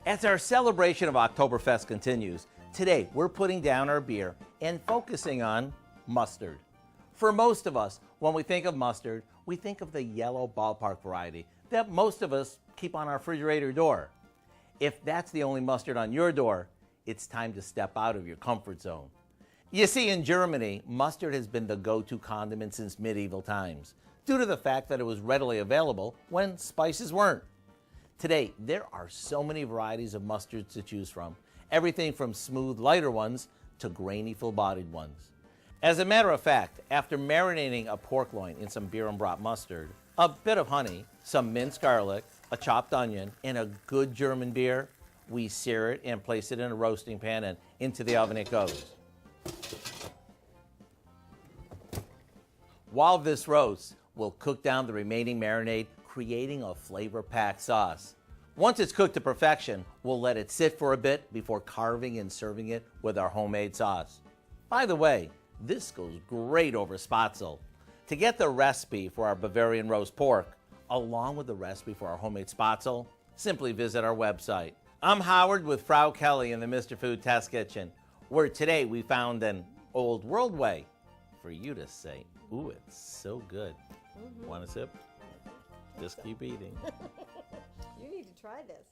As our celebration of Oktoberfest continues, today we're putting down our beer and focusing on mustard. For most of us, when we think of mustard, we think of the yellow ballpark variety that most of us keep on our refrigerator door. If that's the only mustard on your door, it's time to step out of your comfort zone. You see, in Germany, mustard has been the go-to condiment since medieval times, due to the fact that it was readily available when spices weren't. Today, there are so many varieties of mustards to choose from, everything from smooth, lighter ones to grainy, full-bodied ones. As a matter of fact, after marinating a pork loin in some beer and brat mustard, a bit of honey, some minced garlic, a chopped onion, and a good German beer, we sear it and place it in a roasting pan, and into the oven it goes. While this roasts, we'll cook down the remaining marinade, creating a flavor-packed sauce. Once it's cooked to perfection, we'll let it sit for a bit before carving and serving it with our homemade sauce. By the way, this goes great over spatzel. To get the recipe for our Bavarian Roast Pork, along with the recipe for our homemade spatzel, simply visit our website. I'm Howard with Frau Kelly in the Mr. Food Test Kitchen, where today we found an old world way for you to say, ooh, it's so good. Want a sip? Just keep eating. You need to try this.